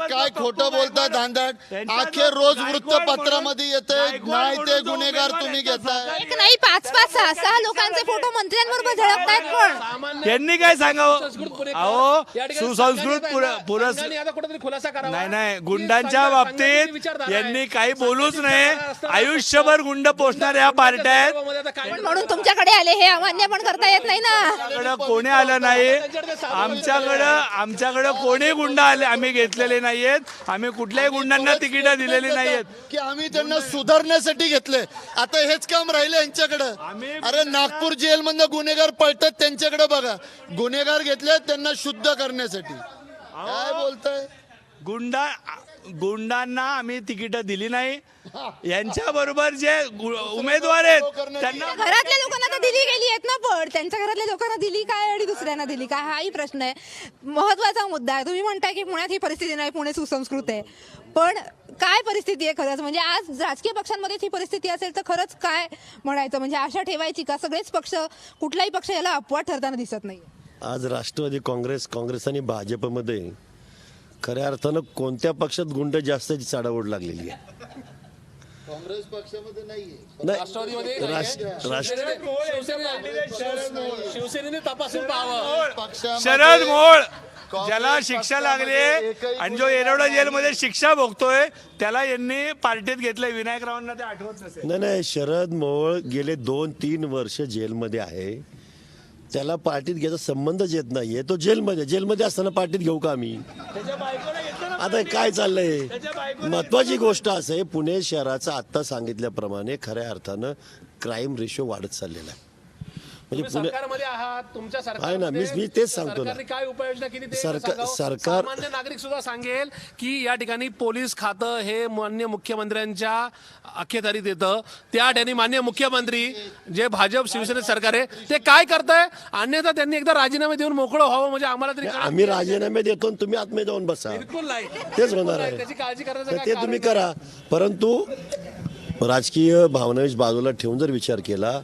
काय खोटं बोलतात धांदट. अखेर रोज वृत्तपत्रामध्ये येते नाही ते गुन्हेगार तुम्ही घेताय. एक नाही 5-5, 6-6 लोकांचे फोटो मंत्र्यांबरोबर झळकतायत. पण त्यांनी काय सांगावं? अहो सुसंस्कृत नाही, गुंडांच्या बाबतीत यांनी काही बोलूच नाही. आयुष्यभर गुंड पोचणाऱ्या ह्या पार्ट्या आहेत. म्हणून तुमच्याकडे आले, हे अमान्य पण करता येत नाही ना. कोणी आलं नाही आमच्याकडं कोणी गुंड आले आम्ही घेतलेले नाहीयेत. आम्ही कुठल्याही गुंडांना तिकीट दिलेली नाहीयेत की आम्ही त्यांना सुधारण्यासाठी घेतले. आता हेच काम राहिले यांच्याकडे. अरे नागपूर जेल मधनं गुन्हेगार पळतात, त्यांच्याकडे बघा. गुन्हेगार घेतले त्यांना शुद्ध करण्यासाठी. काय बोलताय? गुंडांना आम्ही तिकीट दिली नाही. यांच्या बरोबर जे उमेदवार आहेत त्यांना घरातल्या लोकांना तर दिली गेली आहेत ना, पण त्यांच्या घरातल्या लोकांना दिली काय आणि दुसऱ्यांना दिली काय, हाही प्रश्न आहे. महत्वाचा मुद्दा आहे. तुम्ही म्हणताय की पुण्यात ही परिस्थिती नाही, पुणे सुसंस्कृत आहे, पण काय परिस्थिती आहे खरंच? म्हणजे आज राजकीय पक्षांमध्ये ही परिस्थिती असेल तर खरंच काय म्हणायचं? म्हणजे आशा ठेवायची का? सगळेच पक्ष, कुठलाही पक्ष याला अपवाद ठरताना दिसत नाही. आज राष्ट्रवादी काँग्रेस आणि भाजपमध्ये खऱ्या अर्थानं कोणत्या पक्षात गुंड जास्त चढाओढ लागलेली आहे? काँग्रेस पक्षामध्ये नाहीये. शिवसेनेने तपासून पाहावं. शरद मोहोळ ज्याला शिक्षा लागली आणि जो येरवडा जेलमध्ये शिक्षा भोगतोय त्याला यांनी पार्टीत घेतलंय. विनायकरावांना ते आठवत नसेल. नाही, शरद मोहोळ गेले 2-3 वर्ष जेलमध्ये आहे. त्याला पार्टीत घ्यायचा संबंधच येत नाहीये. तो जेलमध्ये असताना पार्टीत घेऊ का आम्ही? आता काय चाललंय? महत्वाची गोष्ट असं आहे, पुणे शहराचं आत्ता सांगितल्याप्रमाणे खऱ्या अर्थानं क्राईम रेशो वाढत चाललेला आहे. म्हणजे सरकारमध्ये आहात, तुमच्या आहे ना, मी तेच सांगतो ना. सरकारने काय उपाययोजना केली ते सरकार सामान्य नागरिक सुद्धा सांगेल की या ठिकाणी पोलीस खातं हे माननीय मुख्यमंत्र्यांच्या अखत्यारीत येतं. त्या ठिकाणी माननीय मुख्यमंत्री जे भाजप शिवसेना सरकार आहे ते काय करताय? अन्यथा त्यांनी एकदा राजीनामे देऊन मोकळं व्हावं. म्हणजे आम्हाला तरी आम्ही राजीनामे देतो आणि तुम्ही आतमध्ये जाऊन बसा, बिलकुल नाही, तेच होणार आहे. त्याची काळजी करायचं ते तुम्ही करा. परंतु राजकीय भावना बाजूला ठेवून जर विचार केला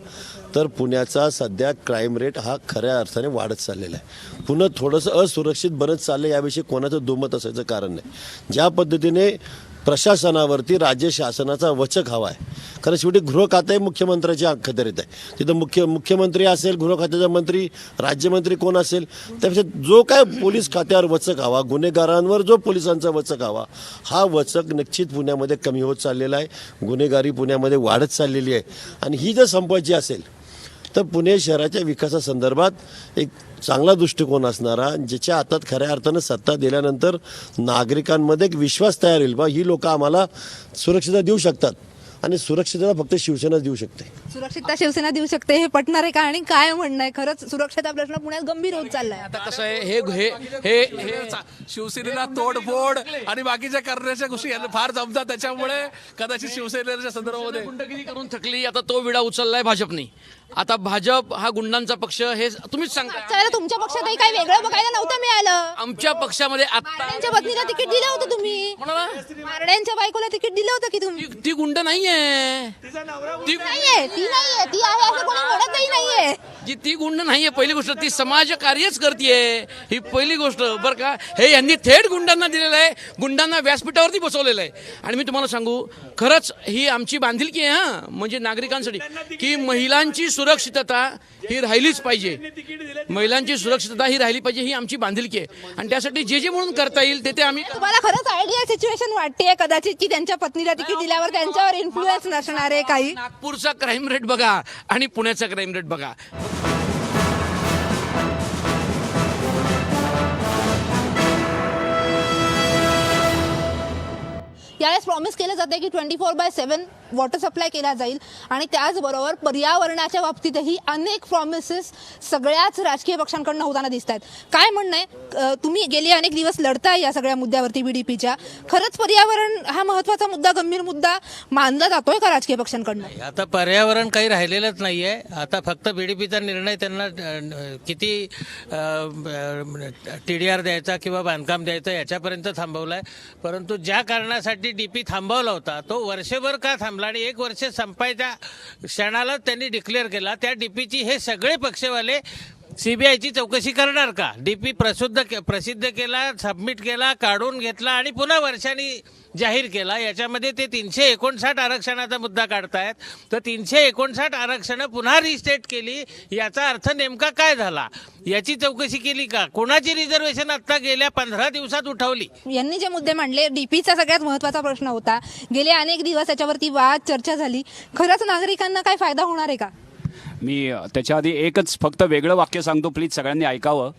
तर पुण्याचा सध्या क्राईम रेट हा खऱ्या अर्थाने वाढत चाललेला आहे. पुन्हा थोडंसं असुरक्षित बनत चाललं, याविषयी कोणाचं दुमत असायचं कारण नाही. ज्या पद्धतीने प्रशासनावरती राज्य शासनाचा वचक हवा आहे, कारण शेवटी गृह खातं हे मुख्यमंत्र्याच्या अखत्यारीत आहे. तिथं मुख्यमंत्री असेल, गृह खात्याचा मंत्री, राज्यमंत्री कोण असेल, त्यापेक्षा जो काय पोलीस खात्यावर वचक हवा, गुन्हेगारांवर जो पोलिसांचा वचक हवा, हा वचक निश्चित पुण्यामध्ये कमी होत चाललेला आहे. गुन्हेगारी पुण्यामध्ये वाढत चाललेली आहे. आणि ही जर संपवायची असेल तर पुणे शहराच्या विकासासंदर्भात एक चांगला दृष्टिकोन असणारा, ज्याच्या हातात खऱ्या अर्थानं सत्ता दिल्यानंतर नागरिकांमध्ये एक विश्वास तयार होईल, बा ही लोक आम्हाला सुरक्षितता देऊ शकतात आणि सुरक्षितता फक्त शिवसेना देऊ शकते. सुरक्षितता शिवसेना देऊ शकते हे पटणार आहे का? आणि काय म्हणणं आहे, खरंच सुरक्षेचा प्रश्न पुण्यात गंभीर होत चाललाय. आता कसं आहे, हे शिवसेनेला तोडफोड आणि बाकीच्या करण्याच्या गोष्टी यांना फार जमतात, त्याच्यामुळे कदाचित शिवसेनेच्या संदर्भामध्ये गुंडगिरी करून थकली, आता तो विडा उचललाय भाजपने. आता भाजप हा गुंडांचा पक्ष, हे तुम्हीच सांगता. त्यावेळेला तुमच्या पक्षातही काही वेगळं बघायला नव्हतं मिळालं. आमच्या पक्षामध्ये आता मारड्यांच्या पत्नीला तिकीट दिलं होतं तुम्ही. कोणाला? मारड्यांच्या बायकोला तिकीट दिलं होतं की तुम्ही? ती गुंड नाहीये, ती नाहीये, ती नाहीये, ती आहे असं कोणी म्हणतही नाहीये. ती गुंड नाहीये. पहिली गोष्ट, ती समाज कार्यच करतेय, ही पहिली गोष्ट बरं का. हे यांनी थेट गुंडांना दिलेलं आहे, गुंडांना व्यासपीठावरती बसवलेलं आहे. आणि मी तुम्हाला सांगू, खरंच ही आमची बांधिलकी आहे हा, म्हणजे नागरिकांसाठी, की महिलांची सुरक्षितता ही राहिलीच पाहिजे. महिलांची सुरक्षितता ही राहिली पाहिजे, ही आमची बांधिलकी आहे. आणि त्यासाठी जे म्हणून करता येईल ते आम्ही. तुम्हाला खरंच आयडियल सिच्युएशन वाटते कदाचित की त्यांच्या पत्नीला तिकीट दिल्यावर त्यांच्यावर इन्फ्लुएन्स नसणार आहे काही? नागपूरचा क्राईम रेट बघा आणि पुण्याचा क्राईम रेट बघा. यावेळेस प्रॉमिस केलं जाते की 24/7 वॉटर सप्लाय केला जाईल आणि त्याचबरोबर पर्यावरणाच्या बाबतीतही अनेक प्रॉमिसेस सगळ्याच राजकीय पक्षांकडून होताना दिसत आहेत. काय म्हणणं आहे, तुम्ही गेले अनेक दिवस लढताय या सगळ्या मुद्द्यावरती बीडीपीच्या, खरंच पर्यावरण हा महत्त्वाचा मुद्दा, गंभीर मुद्दा मानला जातोय का राजकीय पक्षांकडून? आता पर्यावरण काही राहिलेलंच नाही आहे. आता फक्त बीडीपीचा निर्णय त्यांना किती TDR द्यायचा किंवा बांधकाम द्यायचं याच्यापर्यंत थांबवला आहे. परंतु ज्या कारणासाठी डीपी थांबवला होता तो वर्षभर का थांबला आणि 1 वर्ष संपायच्या क्षणाला त्यांनी डिक्लेअर केला. त्या डीपीची हे सगळे पक्षवाले CBIची चौकशी करणार का? डीपी प्रसिद्ध केला, सबमिट केला, काढून घेतला आणि पुन्हा वर्षांनी जाहीर केला. याच्यामध्ये ते 359 आरक्षणाचा मुद्दा काढतायत. तर 359 आरक्षणं पुन्हा रिस्टेट केली, याचा अर्थ नेमका काय झाला याची चौकशी केली का? कोणाची रिझर्वेशन आता गेल्या 15 दिवसात उठवली? यांनी जे मुद्दे मांडले, डीपीचा सगळ्यात महत्त्वाचा प्रश्न होता, गेले अनेक दिवस त्याच्यावरती वाद चर्चा झाली. खरंच नागरिकांना काय फायदा होणार आहे का? मी त्याच्या आधी एकच फक्त वेगळं वाक्य सांगतो, प्लीज सगळ्यांनी ऐकावं,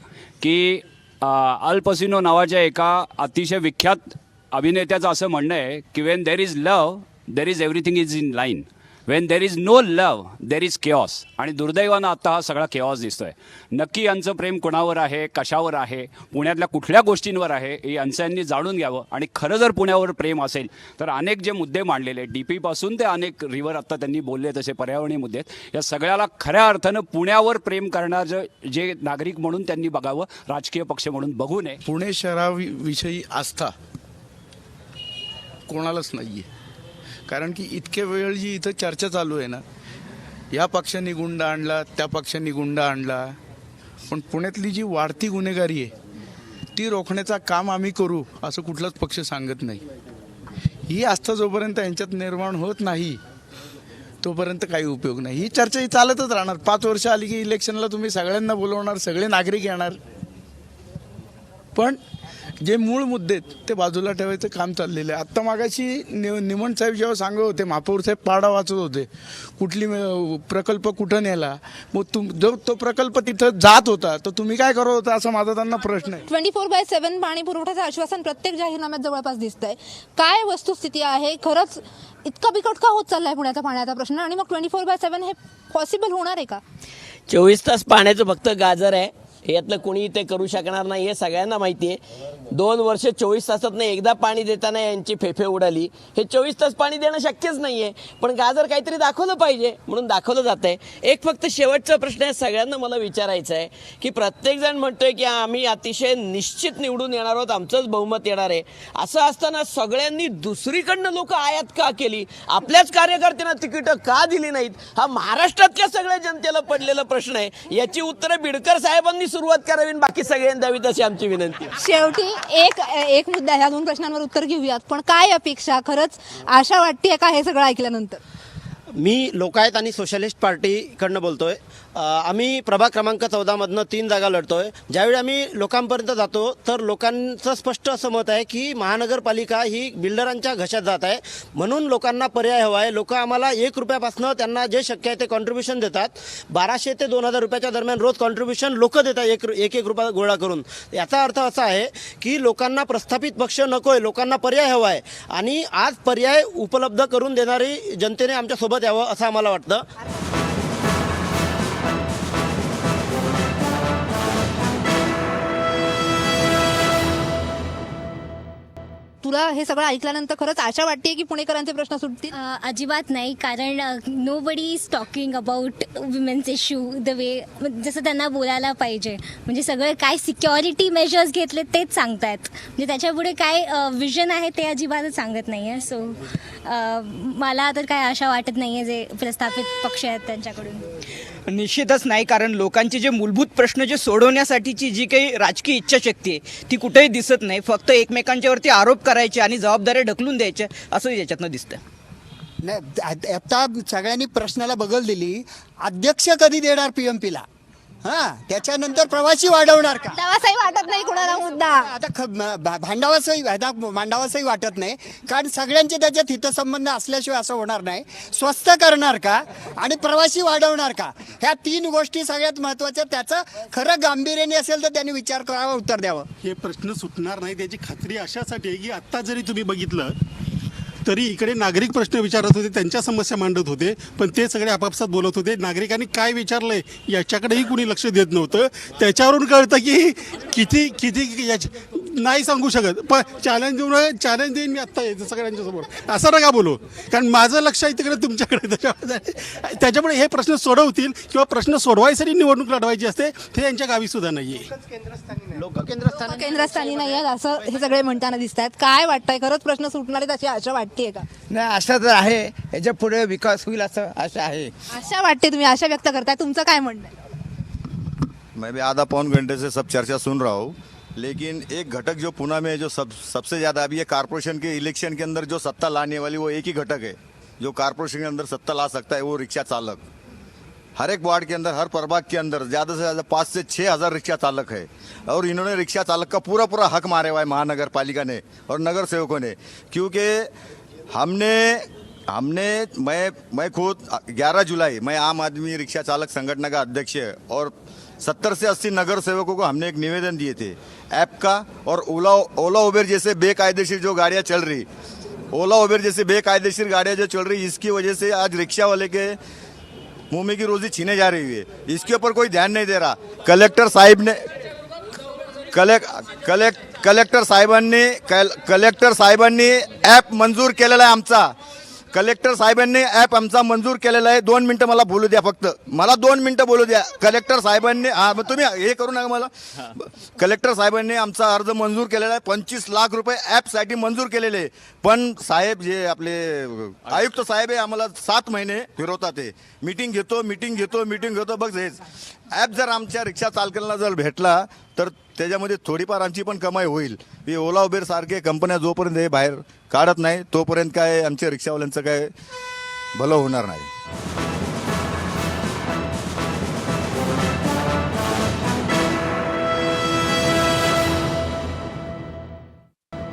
की अल पसिनो नावाच्या एका अतिशय विख्यात अभिनेत्याचं असं म्हणणं आहे की when there is love there is everything is in line, when there is no love there is chaos. आणि दुर्दैवानं आता हा सगळा केऑस दिसतोय. नक्की यांचं प्रेम कोणावर आहे, कशावर आहे, पुण्यातल्या कुठल्या गोष्टींवर आहे, हे यांनी जाणून घ्यावं. आणि खरं जर पुण्यावर प्रेम असेल तर अनेक जे मुद्दे मांडलेले, DP पासून ते अनेक रिव्हर आत्ता त्यांनी बोलले तसे पर्यावरणीय मुद्दे आहेत, या सगळ्याला खऱ्या अर्थानं पुण्यावर प्रेम करणारं जे नागरिक म्हणून त्यांनी बघावं, राजकीय पक्ष म्हणून बघू नये. पुणे शहराविषयी आस्था कोणालाच नाही आहे. कारण की इतक्या वेळ जी इथं चर्चा चालू आहे ना, या पक्षांनी गुंड आणला, त्या पक्षांनी गुंड आणला, पण पुण्यातली जी वाढती गुन्हेगारी आहे ती रोखण्याचं काम आम्ही करू असं कुठलाच पक्ष सांगत नाही. ही आस्था जोपर्यंत यांच्यात निर्माण होत नाही तोपर्यंत काही उपयोग नाही. ही चर्चा ही चालतच राहणार. 5 वर्ष आली की इलेक्शनला तुम्ही सगळ्यांना बोलवणार, सगळे नागरिक येणार, पण जे मूळ मुद्दे आहेत ते बाजूला ठेवायचं काम चाललेलं आहे. आत्ता मागाशी निमण साहेब जेव्हा सांगत होते, महापौर साहेब पाडा वाचत होते, कुठली प्रकल्प कुठं नेला, मग जो तो प्रकल्प तिथं जात होता तर तुम्ही काय करत होता असा माझा त्यांना प्रश्न आहे. 24/7 पाणी पुरवठ्याचं आश्वासन प्रत्येक जाहीरनाम्यात जवळपास दिसतंय. काय वस्तुस्थिती आहे? खरंच इतका बिकट का होत चाललाय पुण्याचा पाण्याचा प्रश्न? आणि मग 24/7 हे पॉसिबल होणार आहे का? 24 तास पाण्याचं फक्त गाजर आहे, हे यातलं कोणी ते करू शकणार नाही हे सगळ्यांना माहिती आहे. 2 वर्ष 24 तासात एकदा पाणी देताना यांची फेफे उडाली. हे 24 तास पाणी देणं शक्यच नाही आहे, पण गाजर काहीतरी दाखवलं पाहिजे म्हणून दाखवलं जात आहे. एक फक्त शेवटचा प्रश्न आहे सगळ्यांना मला विचारायचा आहे, की प्रत्येकजण म्हणतोय की आम्ही अतिशय निश्चित निवडून येणार आहोत, आमचंच बहुमत येणार आहे. असं असताना सगळ्यांनी दुसरीकडनं लोक आयात का केली, आपल्याच कार्यकर्त्यांना तिकीटं का दिली नाहीत, हा महाराष्ट्रातल्या सगळ्या जनतेला पडलेला प्रश्न आहे. याची उत्तरं बिडकर साहेबांनी सुरुवात करावी, बाकी सगळ्यांनी द्यावीत अशी आमची विनंती. शेवटी एक मुद्दा, ह्या 2 प्रश्नांवर उत्तर घेऊयात, पण काय अपेक्षा, खरंच आशा वाटते का हे सगळं ऐकल्यानंतर? मी लोकायत आणि सोशलिस्ट पार्टीकडनं बोलतोय. आम्ही प्रभाग क्रमांक 14मधनं 3 जागा लढतोय. ज्यावेळी आम्ही लोकांपर्यंत जातो तर लोकांचं स्पष्ट असं मत आहे की महानगरपालिका ही बिल्डरांच्या घशात जात आहे, म्हणून लोकांना पर्याय हवा आहे. लोक आम्हाला 1 रुपयापासून त्यांना जे शक्य आहे ते कॉन्ट्रीब्युशन देतात. 1200 ते 2000 रुपयाच्या दरम्यान रोज कॉन्ट्रीब्युशन लोक देतात, एक रुपया गोळा करून. याचा अर्थ असा आहे की लोकांना प्रस्थापित पक्ष नको आहे, लोकांना पर्याय हवा आहे आणि आज पर्याय उपलब्ध करून देणारी जनतेने आमच्यासोबत यावं असं आम्हाला वाटतं. तुला हे सगळं ऐकल्यानंतर खरंच आशा वाटते की पुणेकरांचे प्रश्न सुटतील? अजिबात नाही, कारण nobody is talking about women's issue the way जसं त्यांना बोलायला पाहिजे. म्हणजे सगळं काय सिक्युरिटी मेजर्स घेतले तेच सांगतायत, म्हणजे त्याच्यापुढे काय विजन आहे ते अजिबातच सांगत नाही आहे. सो मला तर काय आशा वाटत नाही आहे जे प्रस्थापित पक्ष आहेत त्यांच्याकडून. निश्चितच नाही, कारण लोकांचे जे मूलभूत प्रश्न जे सोडवण्यासाठीची जी काही राजकीय इच्छाशक्ती आहे ती कुठेही दिसत नाही. फक्त एकमेकांच्यावरती आरोप करायचे आणि जबाबदाऱ्या ढकलून द्यायच्या असं याच्यातनं दिसतं. नाही, आता सगळ्यांनी प्रश्नाला बगल दिली. अध्यक्ष कधी देणार PMPला? हां, त्याच्यानंतर प्रवासी वाढवणार का? भांडावासही वाटत नाही कुणाला मुद्दा. आता मांडावासही वाटत नाही, कारण सगळ्यांचे त्याच्यात हितसंबंध असल्याशिवाय असं होणार नाही. स्वस्त करणार का आणि प्रवासी वाढवणार का? ह्या 3 गोष्टी सगळ्यात महत्त्वाच्या. त्याचं खरं गांभीर्याने असेल तर त्यांनी विचार करावा, उत्तर द्यावं. हे प्रश्न सुटणार नाही त्याची खात्री अशासाठी आहे की आत्ता जरी तुम्ही बघितलं तरी इकडे नागरिक प्रश्न विचारत होते, त्यांच्या समस्या मांडत होते, पण ते सगळे आपापसात बोलत होते. नागरिकांनी काय विचारलंय याच्याकडेही कुणी लक्ष देत नव्हतं. त्याच्यावरून कळतं की किती नाही सांगू शकत. पण चॅलेंज देईन मी आत्ता येतं सगळ्यांच्या समोर, असं नका बोलू, कारण माझं लक्ष आहे तिकडे तुमच्याकडे. त्याच्यामुळे हे प्रश्न सोडवतील किंवा प्रश्न सोडवायसाठी निवडणूक लढवायची असते, ते यांच्या गावी सुद्धा नाही आहे. केंद्रस्थानी नाही आहेत असं हे सगळे म्हणताना दिसत आहेत. काय वाटतंय, खरंच प्रश्न सुटणार आहेत अशी आशा वाटतेय का? नाही, आशा तर आहे, याच्या पुढे विकास होईल असं आशा आहे. आशा वाटते, तुम्ही आशा व्यक्त करताय. तुमचं काय म्हणणं आहे? मैं भी आधा पौन घंटे से सब चर्चा सुन रहा हूँ, लेकिन एक घटक जो पुणे में जो सबसे ज़्यादा अभी ये कारपोरेशन के इलेक्शन के अंदर जो सत्ता लाने वाली वो एक ही घटक है जो कारपोरेशन के अंदर सत्ता ला सकता है, वो रिक्शा चालक. हर एक वार्ड के अंदर, हर प्रभाग के अंदर ज़्यादा से ज़्यादा 5 से 6 हज़ार रिक्शा चालक है, और इन्होंने रिक्शा चालक का पूरा हक मारे हुआ है महानगर पालिका ने और नगर सेवकों ने. क्योंकि मैं खुद 11 जुलाई मैं आम आदमी रिक्शा चालक संगठन का अध्यक्ष है, और 70 से 80 नगर सेवकों को हमने एक निवेदन दिए थे ऐप का. और ओला उबेर जैसे बेकायदेशीर जो गाड़ियाँ चल रही, ओला उबेर जैसे बेकायदेशीर गाड़ियाँ जो चल रही, इसकी वजह से आज रिक्शा वाले के मुंह में की रोजी छीने जा रही है. इसके ऊपर कोई ध्यान नहीं दे रहा. कलेक्टर साहेबांनी ॲप मंजूर केलेला आहे आमचा. कलेक्टर साहेबांनी ॲप आमचा मंजूर केलेला आहे. 2 मिनटं मला बोलू द्या, फक्त मला 2 मिनटं बोलू द्या. कलेक्टर साहेबांनी तुम्ही हे करू नका मला. कलेक्टर साहेबांनी आमचा अर्ज मंजूर केलेला आहे. 25 लाख रुपये ॲपसाठी मंजूर केलेले. पण साहेब जे आपले आयुक्त साहेब आहे आम्हाला 7 महिने फिरवतात. ते मीटिंग घेतो बघ. हेच ॲप जर आमच्या रिक्षा चालकांना जर भेटला तर त्याच्यामध्ये थोडीफार आमची पण कमाई होईल. हे ओला उबेर सारखे कंपन्या जोपर्यंत हे बाहेर काढत नाही तोपर्यंत काय आमच्या रिक्षावाल्यांचं काय भलं होणार नाही.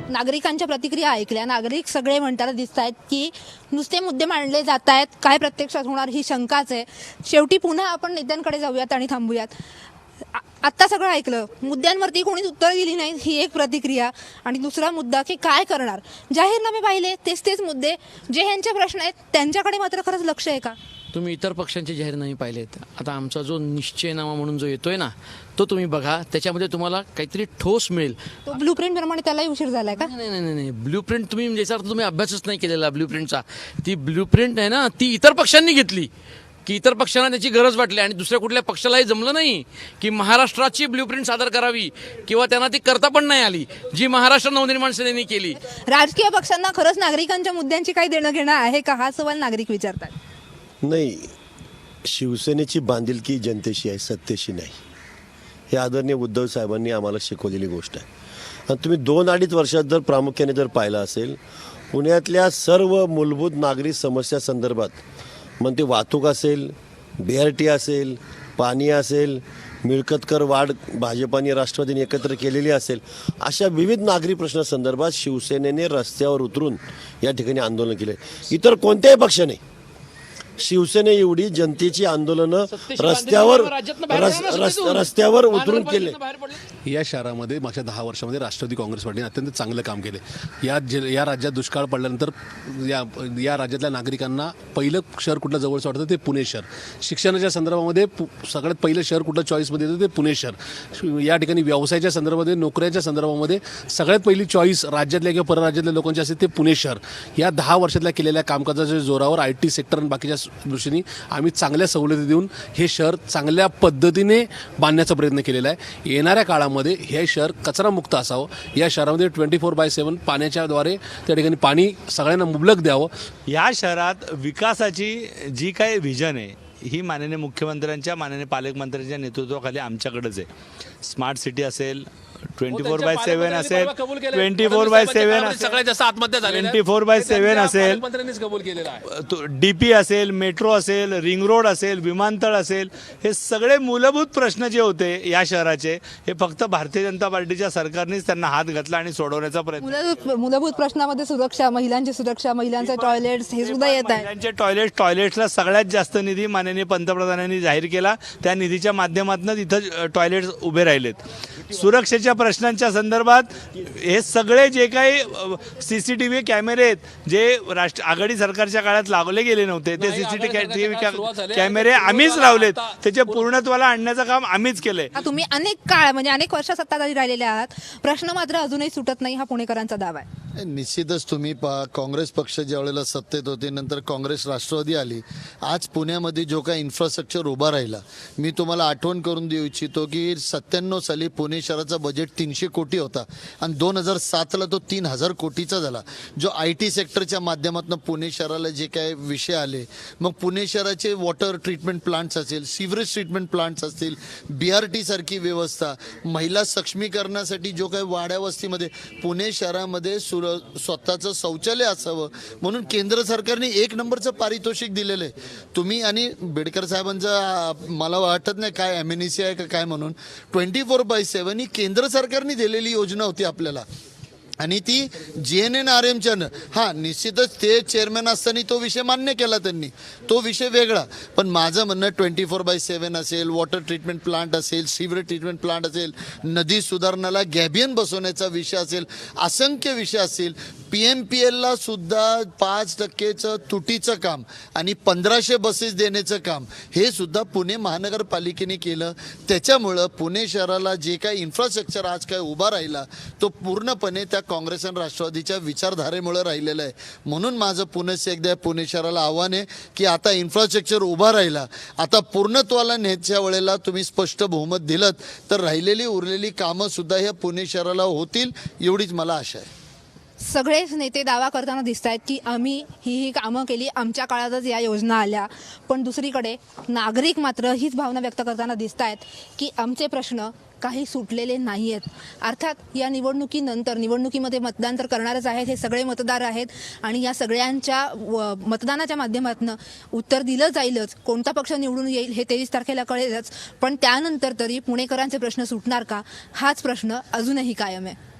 नागरिकांच्या प्रतिक्रिया ऐकल्या. नागरिक सगळे म्हणताना दिसत आहेत की नुसते मुद्दे मांडले जात आहेत, काय प्रत्यक्षात होणार ही शंकाच आहे. शेवटी पुन्हा आपण नेत्यांकडे जाऊयात आणि थांबूयात. आत्ता सगळं ऐकलं, मुद्द्यांवरती कोणीच उत्तर दिली नाही ही एक प्रतिक्रिया. आणि दुसरा मुद्दा की काय करणार. जाहीरनामे पाहिले, तेच मुद्दे, जे ह्यांचे प्रश्न आहेत त्यांच्याकडे मात्र खरंच लक्ष आहे का? तुम्ही इतर पक्षांचे जाहीरनामे पाहिलेत. आता आमचा जो निश्चयनामा म्हणून जो येतोय ना, तो तुम्ही बघा. त्याच्यामध्ये तुम्हाला काहीतरी ठोस मिळेल. तो ब्लूप्रिंट प्रमाणे त्यालाही उशीर झालाय का? नाही, ब्लूप्रिंट तुम्ही याचा अर्थ तुम्ही अभ्यासच नाही केलेला ब्लूप्रिंटचा. ती ब्लूप्रिंट आहे ना, ती इतर पक्षांनी घेतली की इतर पक्षांना त्याची गरज वाटली आणि दुसऱ्या कुठल्या पक्षालाही जमलं नाही की महाराष्ट्राची ब्लूप्रिंट सादर करावी, किंवा त्यांना ती करता पण नाही आली जी महाराष्ट्र नवनिर्माण सेनेने केली. राजकीय पक्षांना खरंच नागरिकांच्या मुद्द्यांची काही देणं घेणं आहे का, हा सवाल नागरिक विचारतात. नाही, शिवसेनेची बांधिलकी जनतेशी आहे, सत्तेशी नाही. हे आदरणीय उद्धव साहेबांनी आम्हाला शिकवलेली गोष्ट आहे. आणि तुम्ही 2-2.5 वर्षात जर प्रामुख्याने जर पाहिलं असेल, पुण्यातल्या सर्व मूलभूत नागरी समस्या संदर्भात मग ते वाहतूक असेल, BRT असेल, पाणी असेल, मिळकत कर वाढ भाजपाने राष्ट्रवादीने एकत्र केलेली असेल, अशा विविध नागरी प्रश्नासंदर्भात शिवसेनेने रस्त्यावर उतरून या ठिकाणी आंदोलन केले. इतर कोणत्याही पक्षाने शिवसेने एवढी जनतेची आंदोलनं रस्त्यावर उतरून केले. या शहरामध्ये मागच्या 10 वर्षामध्ये राष्ट्रवादी काँग्रेस पार्टीने अत्यंत चांगलं काम केले. या राज्यात दुष्काळ पडल्यानंतर या राज्यातल्या नागरिकांना पहिलं शहर कुठलं जवळचं वाटतं ते पुणे शहर. शिक्षणाच्या संदर्भामध्ये सगळ्यात पहिलं शहर कुठलं चॉईसमध्ये येतं ते पुणे शहर. या ठिकाणी व्यवसायाच्या संदर्भामध्ये, नोकऱ्याच्या संदर्भामध्ये सगळ्यात पहिली चॉईस राज्यातल्या किंवा परराज्यातल्या लोकांची असते ते पुणे शहर. या 10 वर्षातल्या केलेल्या कामकाजाच्या जोरावर IT सेक्टर आणि बाकीच्या दृष्टीने आम्ही चांगल्या सवलती देऊन हे शहर चांगल्या पद्धतीने बांधण्याचा प्रयत्न केलेला आहे. येणाऱ्या काळामध्ये हे शहर कचरामुक्त असावं. या शहरामध्ये 24/7 पाण्याच्याद्वारे त्या ठिकाणी पाणी सगळ्यांना मुबलक द्यावं. या शहरात विकासाची जी काही व्हिजन आहे ही माननीय मुख्यमंत्र्यांच्या, माननीय पालकमंत्र्यांच्या नेतृत्वाखाली आमच्याकडेच आहे. स्मार्ट सिटी असेल, 24/7 असेल, 24/7 सगळ्यात जास्त आत्महत्या झाल्या 24/7 असेल, मंत्र्यांनीच कबूल केलेला आहे. DP असेल, मेट्रो असेल, रिंग रोड असेल, विमानतळ असेल, हे सगळे मूलभूत प्रश्न जे होते या शहराचे, हे फक्त भारतीय जनता पार्टीच्या सरकारनेच त्यांना हात घातला आणि सोडवण्याचा प्रयत्न. मूलभूत प्रश्नामध्ये सुरक्षा, महिलांची सुरक्षा, महिलांचे टॉयलेट्स हे सुद्धा येत आहे. महिलांचे टॉयलेट्सला सगळ्यात जास्त निधी माननीय पंतप्रधानांनी जाहीर केला. त्या निधीच्या माध्यमातून इथं टॉयलेट्स उभे राहिलेत. सुरक्षेच्या प्रश्नांच्या संदर्भात हे सगळे जे काही CCTV कॅमेरे आहेत जे आघाडी सरकारच्या काळात लावले गेले नव्हते, ते CCTV कॅमेरे आम्हीच लावलेत. त्याच्या पूर्णत्वाला आणण्याचं काम आम्हीच केलंय. तुम्ही अनेक वर्ष सत्ताधारी राहिलेले आहात, प्रश्न मात्र अजूनही सुटत नाही, हा पुणेकरांचा दावा आहे. निश्चितच तुम्ही काँग्रेस पक्ष ज्या वेळेला सत्तेत होते, नंतर काँग्रेस राष्ट्रवादी आली, आज पुण्यामध्ये जो काही इन्फ्रास्ट्रक्चर उभा राहिला, मी तुम्हाला आठवण करून देऊ इच्छितो की 97 साली पुणे शहराचा बजेट 300 कोटी होता आणि 2007ला तो 3000 कोटीचा झाला. जो IT सेक्टरच्या माध्यमातून पुणे शहराला जे काय विषय आले, मग पुणे शहराचे वॉटर ट्रीटमेंट प्लांट्स असेल, सिवरेज ट्रीटमेंट प्लांट्स असतील, BRT सारखी व्यवस्था, महिला सक्षमीकरणासाठी जो काही वाड्या वस्तीमध्ये पुणे शहरामध्ये स्वतःचं शौचालय असावं म्हणून केंद्र सरकारने 1 नंबरचं पारितोषिक दिलेलं आहे. तुम्ही आणि बेडकर साहेबांचं मला वाटत नाही काय एमएनसी आहे का काय म्हणून, 24/7 ही केंद्र सरकारने दिलेली योजना होती आपल्याला. आणि ती GNNRMच्यानं निश्चितच ते चेअरमॅन असताना तो विषय मान्य केला त्यांनी, तो विषय वेगळा. पण माझं म्हणणं 24/7 असेल, वॉटर ट्रीटमेंट प्लांट असेल, सिवरेज ट्रीटमेंट प्लांट असेल, नदी सुधारणाला गॅबियन बसवण्याचा विषय असेल, असंख्य विषय असतील. PMPLला सुद्धा 5% तुटीचं काम आणि 1500 बसेस देण्याचं काम हे सुद्धा पुणे महानगरपालिकेने केलं. त्याच्यामुळं पुणे शहराला जे काही इन्फ्रास्ट्रक्चर आज काय उभा राहिला तो पूर्णपणे त्या काँग्रेस आणि राष्ट्रवादीच्या विचारधारेमुळे राहिलेलं आहे. म्हणून माझं पुन्हा एकदा पुणे शहराला आव्हान आहे की आता इन्फ्रास्ट्रक्चर उभा राहिला, आता पूर्णत्वाला न्यायच्या वेळेला तुम्ही स्पष्ट बहुमत दिलं तर राहिलेली उरलेली कामं सुद्धा ह्या पुणे शहराला होतील, एवढीच मला आशा आहे. सगळेच नेते दावा करताना दिसत आहेत की आम्ही ही कामं केली, आमच्या काळातच या योजना आल्या. पण दुसरीकडे नागरिक मात्र हीच भावना व्यक्त करताना दिसत आहेत की आमचे प्रश्न काही सुटलेले नाही आहेत. अर्थात या निवडणुकीमध्ये मतदान तर करणारच आहेत, हे सगळे मतदार आहेत आणि या सगळ्यांच्या मतदानाच्या माध्यमातून उत्तर दिलं जाईलच. कोणता पक्ष निवडून येईल हे 23 तारखेला कळेलच. पण त्यानंतर तरी पुणेकरांचे प्रश्न सुटणार का, हाच प्रश्न अजूनही कायम आहे.